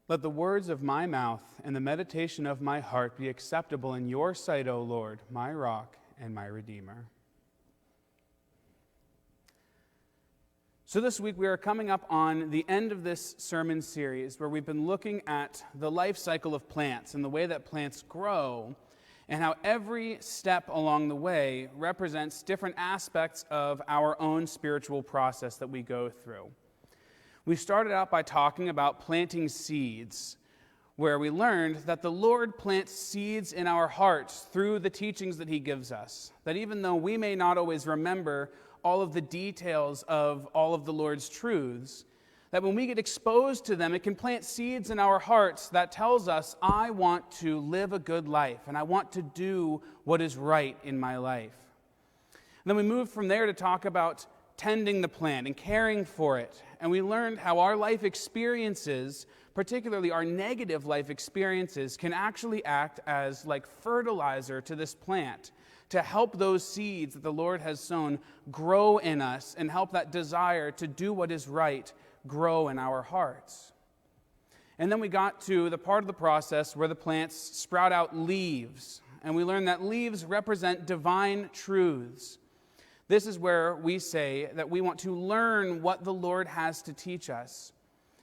Let the words of my mouth and the meditation of my heart be acceptable in your sight, O Lord, my rock and my redeemer. So this week we are coming up on the end of this sermon series where we've been looking at the life cycle of plants and the way that plants grow and how every step along the way represents different aspects of our own spiritual process that we go through. We started out by talking about planting seeds, where we learned that the Lord plants seeds in our hearts through the teachings that he gives us. That even though we may not always remember all of the details of all of the Lord's truths, that when we get exposed to them, it can plant seeds in our hearts that tells us, I want to live a good life, and I want to do what is right in my life. And then we moved from there to talk about tending the plant and caring for it. And we learned how our life experiences, particularly our negative life experiences, can actually act as like fertilizer to this plant to help those seeds that the Lord has sown grow in us and help that desire to do what is right grow in our hearts. And then we got to the part of the process where the plants sprout out leaves. And we learned that leaves represent divine truths. This is where we say that we want to learn what the Lord has to teach us.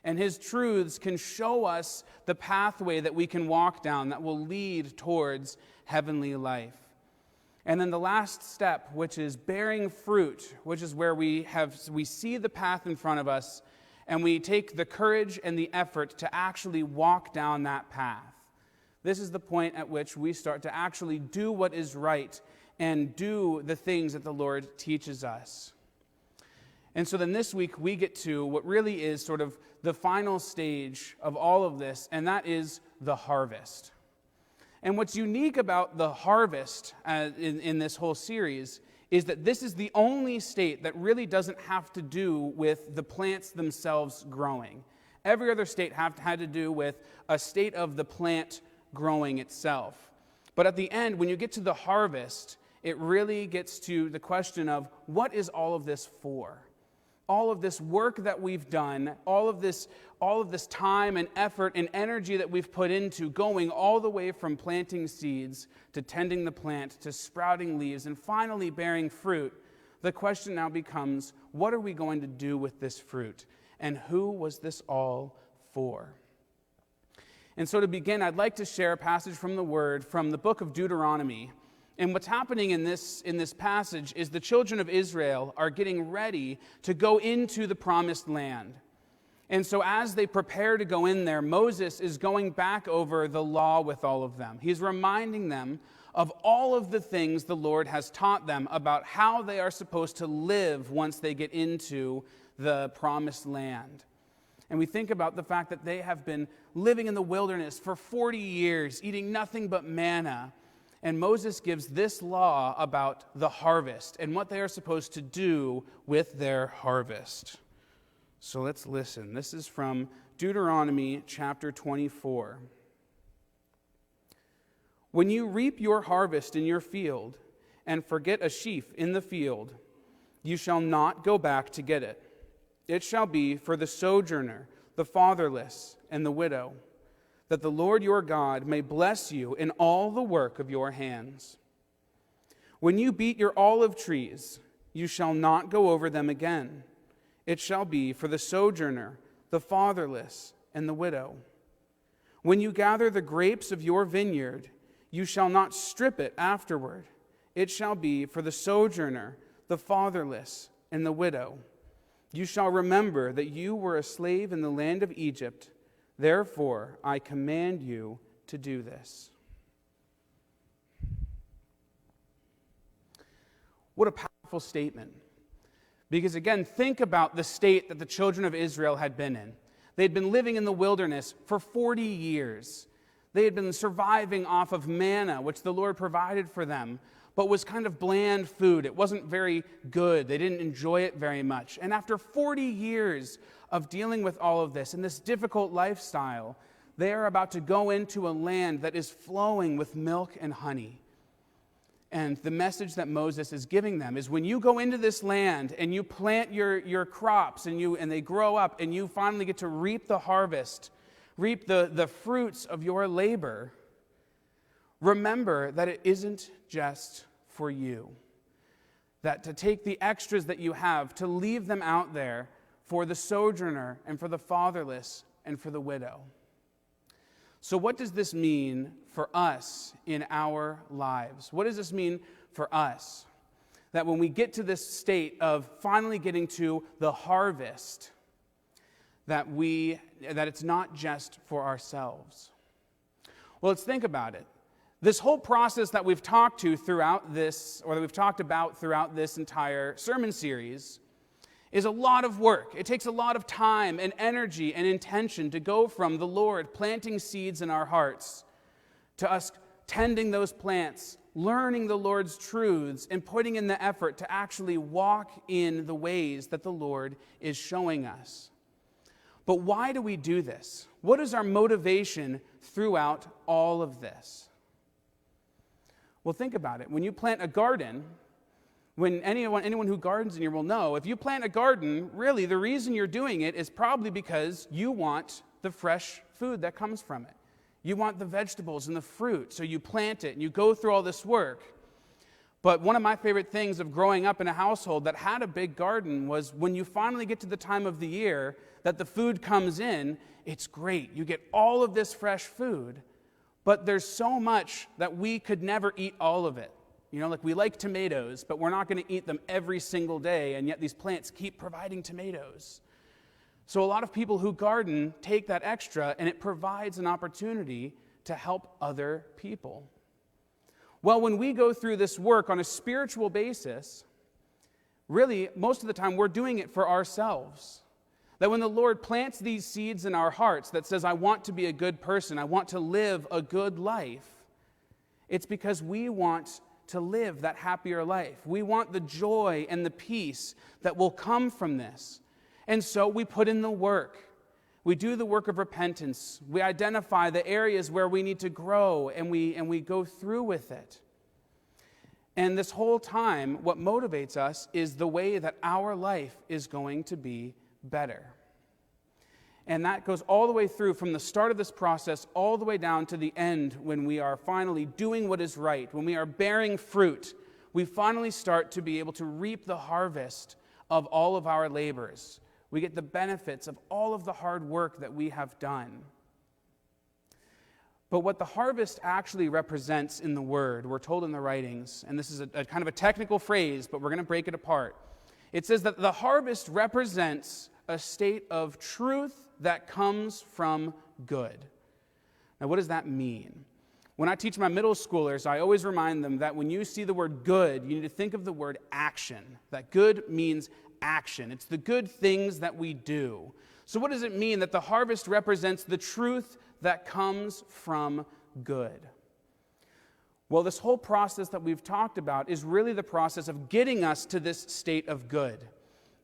And his truths can show us the pathway that we can walk down that will lead towards heavenly life. And then the last step, which is bearing fruit, which is where we see the path in front of us and we take the courage and the effort to actually walk down that path. This is the point at which we start to actually do what is right and do the things that the Lord teaches us. And so then this week we get to what really is sort of the final stage of all of this, and that is the harvest. And what's unique about the harvest in this whole series is that this is the only state that really doesn't have to do with the plants themselves growing. Every other state had to do with a state of the plant growing itself. But at the end, when you get to the harvest, it really gets to the question of what is all of this for? All of this work that we've done, all of this time and effort and energy that we've put into going all the way from planting seeds to tending the plant to sprouting leaves and finally bearing fruit. The question now becomes, what are we going to do with this fruit? And who was this all for? And so to begin, I'd like to share a passage from the Word from the book of Deuteronomy. And what's happening in this passage is the children of Israel are getting ready to go into the promised land. And so as they prepare to go in there, Moses is going back over the law with all of them. He's reminding them of all of the things the Lord has taught them about how they are supposed to live once they get into the promised land. And we think about the fact that they have been living in the wilderness for 40 years, eating nothing but manna. And Moses gives this law about the harvest and what they are supposed to do with their harvest. So let's listen. This is from Deuteronomy chapter 24. When you reap your harvest in your field and forget a sheaf in the field, you shall not go back to get it. It shall be for the sojourner, the fatherless, and the widow, that the Lord your God may bless you in all the work of your hands. When you beat your olive trees, you shall not go over them again. It shall be for the sojourner, the fatherless, and the widow. When you gather the grapes of your vineyard, you shall not strip it afterward. It shall be for the sojourner, the fatherless, and the widow. You shall remember that you were a slave in the land of Egypt. Therefore, I command you to do this. What a powerful statement. Because again, think about the state that the children of Israel had been in. They'd been living in the wilderness for 40 years. They had been surviving off of manna, which the Lord provided for them, but was kind of bland food. It wasn't very good. They didn't enjoy it very much. And after 40 years of dealing with all of this and this difficult lifestyle, they are about to go into a land that is flowing with milk and honey. And the message that Moses is giving them is when you go into this land and you plant your crops and they grow up and you finally get to reap the harvest, reap the fruits of your labor, remember that it isn't just for you. That to take the extras that you have, to leave them out there for the sojourner and for the fatherless and for the widow. So what does this mean for us in our lives? What does this mean for us? That when we get to this state of finally getting to the harvest, that it's not just for ourselves. Well, let's think about it. This whole process that we've talked about throughout this entire sermon series is a lot of work. It takes a lot of time and energy and intention to go from the Lord planting seeds in our hearts to us tending those plants, learning the Lord's truths, and putting in the effort to actually walk in the ways that the Lord is showing us. But why do we do this? What is our motivation throughout all of this? Well, think about it. When you plant a garden, when anyone who gardens in here will know, if you plant a garden, really the reason you're doing it is probably because you want the fresh food that comes from it. You want the vegetables and the fruit, so you plant it and you go through all this work. But one of my favorite things of growing up in a household that had a big garden was when you finally get to the time of the year that the food comes in, it's great. You get all of this fresh food, but there's so much that we could never eat all of it. You know, like we like tomatoes, but we're not going to eat them every single day, and yet these plants keep providing tomatoes. So a lot of people who garden take that extra, and it provides an opportunity to help other people. Well, when we go through this work on a spiritual basis, really, most of the time, we're doing it for ourselves. That when the Lord plants these seeds in our hearts that says, I want to be a good person, I want to live a good life, it's because we want to live that happier life. We want the joy and the peace that will come from this. And so we put in the work. We do the work of repentance. We identify the areas where we need to grow, and we go through with it. And this whole time, what motivates us is the way that our life is going to be better. And that goes all the way through from the start of this process all the way down to the end when we are finally doing what is right, when we are bearing fruit. We finally start to be able to reap the harvest of all of our labors. We get the benefits of all of the hard work that we have done. But what the harvest actually represents in the Word, we're told in the writings, and this is a kind of a technical phrase, but we're going to break it apart. It says that the harvest represents a state of truth that comes from good. Now, what does that mean? When I teach my middle schoolers, I always remind them that when you see the word good, you need to think of the word action. That good means action. It's the good things that we do. So what does it mean that the harvest represents the truth that comes from good? Well, this whole process that we've talked about is really the process of getting us to this state of good.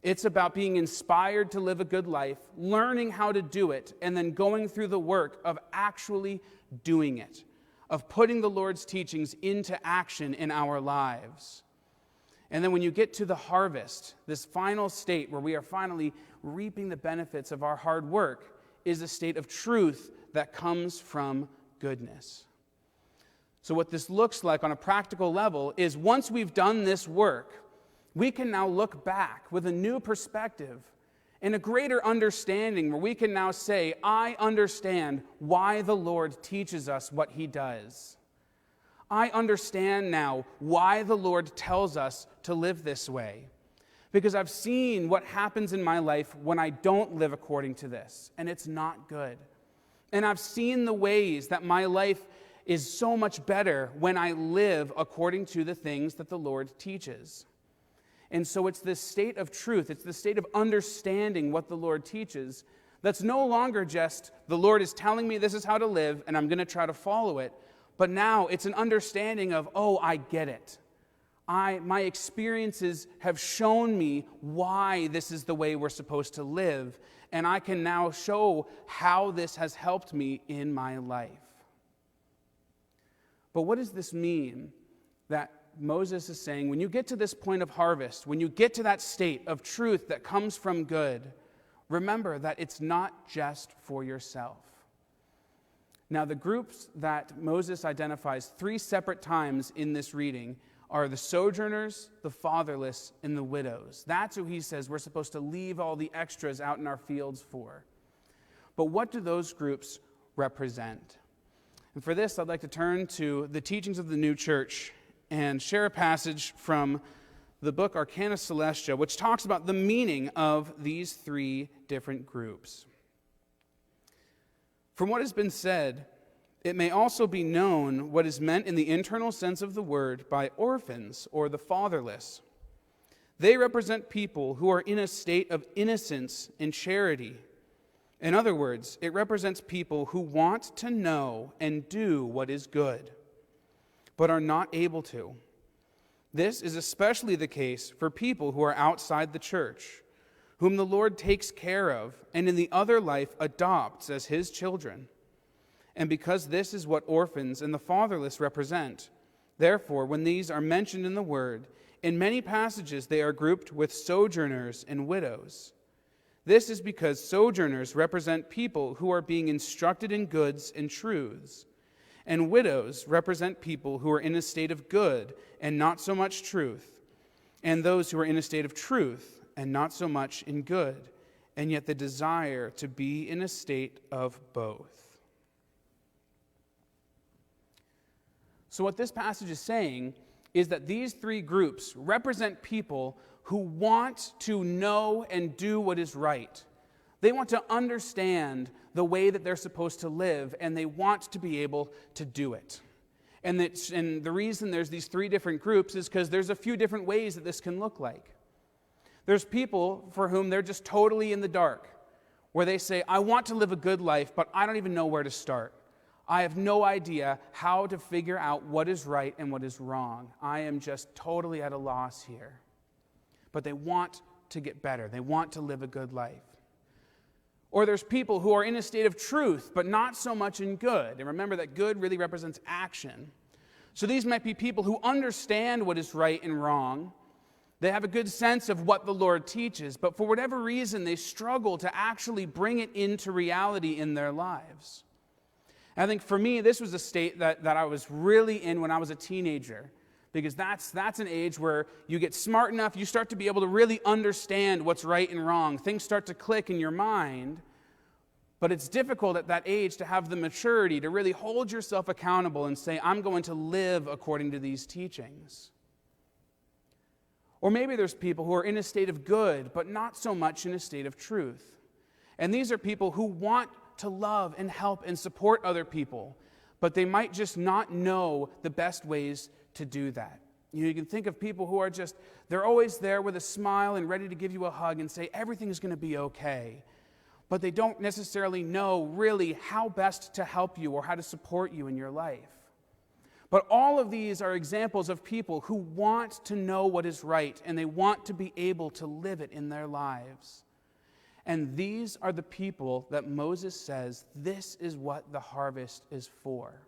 It's about being inspired to live a good life, learning how to do it, and then going through the work of actually doing it, of putting the Lord's teachings into action in our lives. And then when you get to the harvest, this final state where we are finally reaping the benefits of our hard work, is a state of truth that comes from goodness. So what this looks like on a practical level is once we've done this work, we can now look back with a new perspective and a greater understanding where we can now say, I understand why the Lord teaches us what he does. I understand now why the Lord tells us to live this way. Because I've seen what happens in my life when I don't live according to this, and it's not good. And I've seen the ways that my life is so much better when I live according to the things that the Lord teaches. And so it's this state of truth, it's the state of understanding what the Lord teaches that's no longer just the Lord is telling me this is how to live and I'm going to try to follow it, but now it's an understanding of, oh, I get it. My experiences have shown me why this is the way we're supposed to live, and I can now show how this has helped me in my life. But what does this mean that Moses is saying, when you get to this point of harvest, when you get to that state of truth that comes from good, remember that it's not just for yourself. Now, the groups that Moses identifies 3 separate times in this reading are the sojourners, the fatherless, and the widows. That's who he says we're supposed to leave all the extras out in our fields for. But what do those groups represent? And for this, I'd like to turn to the teachings of the New Church and share a passage from the book Arcana Celestia, which talks about the meaning of these 3 different groups. From what has been said, it may also be known what is meant in the internal sense of the word by orphans or the fatherless. They represent people who are in a state of innocence and charity. In other words, it represents people who want to know and do what is good, but are not able to. This is especially the case for people who are outside the church, whom the Lord takes care of and in the other life adopts as his children. And because this is what orphans and the fatherless represent, therefore, when these are mentioned in the word, in many passages they are grouped with sojourners and widows. This is because sojourners represent people who are being instructed in goods and truths, and widows represent people who are in a state of good and not so much truth, and those who are in a state of truth and not so much in good, and yet the desire to be in a state of both. So what this passage is saying is that these 3 groups represent people who want to know and do what is right. They want to understand the way that they're supposed to live, and they want to be able to do it. And the reason there's these 3 different groups is because there's a few different ways that this can look like. There's people for whom they're just totally in the dark, where they say, I want to live a good life, but I don't even know where to start. I have no idea how to figure out what is right and what is wrong. I am just totally at a loss here. But they want to get better. They want to live a good life. Or there's people who are in a state of truth, but not so much in good. And remember that good really represents action. So these might be people who understand what is right and wrong. They have a good sense of what the Lord teaches, but for whatever reason, they struggle to actually bring it into reality in their lives. And I think for me, this was a state that I was really in when I was a teenager, because that's an age where you get smart enough, you start to be able to really understand what's right and wrong. Things start to click in your mind, but it's difficult at that age to have the maturity to really hold yourself accountable and say, I'm going to live according to these teachings. Or maybe there's people who are in a state of good, but not so much in a state of truth. And these are people who want to love and help and support other people, but they might just not know the best ways to do that. You can think of people who are they're always there with a smile and ready to give you a hug and say everything's going to be okay, but they don't necessarily know really how best to help you or how to support you in your life. But all of these are examples of people who want to know what is right, and they want to be able to live it in their lives. And these are the people that Moses says this is what the harvest is for.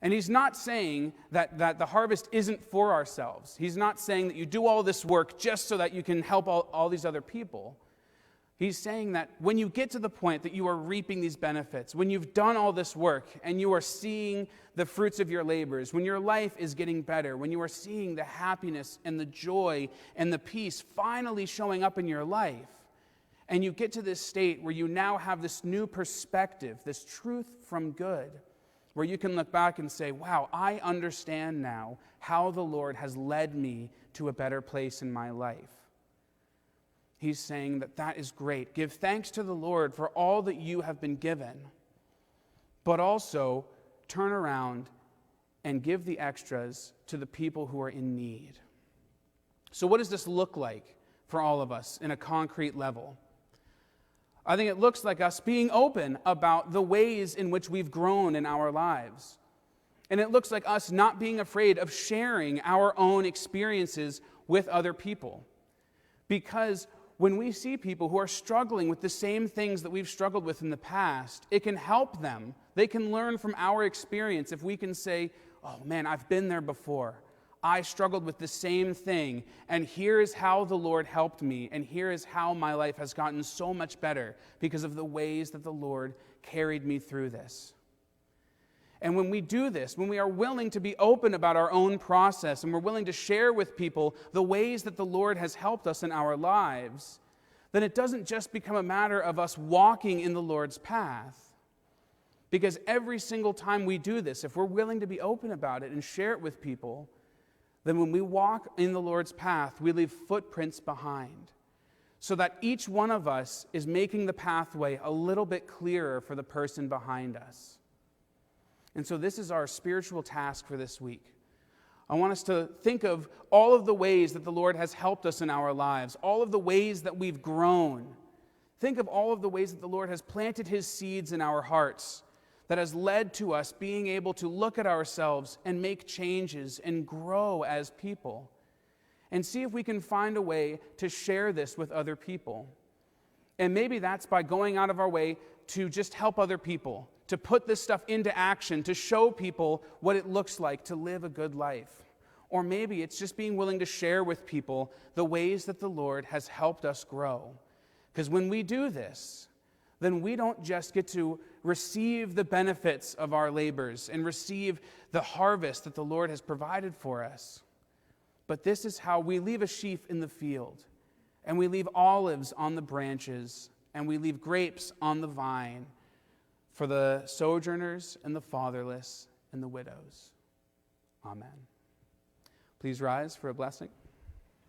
And he's not saying that the harvest isn't for ourselves. He's not saying that you do all this work just so that you can help all these other people. He's saying that when you get to the point that you are reaping these benefits, when you've done all this work and you are seeing the fruits of your labors, when your life is getting better, when you are seeing the happiness and the joy and the peace finally showing up in your life, and you get to this state where you now have this new perspective, this truth from good, where you can look back and say, wow, I understand now how the Lord has led me to a better place in my life. He's saying that is great. Give thanks to the Lord for all that you have been given, but also turn around and give the extras to the people who are in need. So what does this look like for all of us in a concrete level? I think it looks like us being open about the ways in which we've grown in our lives. And it looks like us not being afraid of sharing our own experiences with other people. Because when we see people who are struggling with the same things that we've struggled with in the past, it can help them. They can learn from our experience if we can say, oh man, I've been there before. I struggled with the same thing, and here is how the Lord helped me, and here is how my life has gotten so much better because of the ways that the Lord carried me through this. And when we do this, when we are willing to be open about our own process, and we're willing to share with people the ways that the Lord has helped us in our lives, then it doesn't just become a matter of us walking in the Lord's path. Because every single time we do this, if we're willing to be open about it and share it with people, then when we walk in the Lord's path, we leave footprints behind, so that each one of us is making the pathway a little bit clearer for the person behind us. And so this is our spiritual task for this week. I want us to think of all of the ways that the Lord has helped us in our lives, all of the ways that we've grown. Think of all of the ways that the Lord has planted his seeds in our hearts that has led to us being able to look at ourselves and make changes and grow as people. And see if we can find a way to share this with other people. And maybe that's by going out of our way to just help other people, to put this stuff into action, to show people what it looks like to live a good life. Or maybe it's just being willing to share with people the ways that the Lord has helped us grow. Because when we do this, then we don't just get to receive the benefits of our labors and receive the harvest that the Lord has provided for us. But this is how we leave a sheaf in the field, and we leave olives on the branches, and we leave grapes on the vine for the sojourners and the fatherless and the widows. Amen. Please rise for a blessing.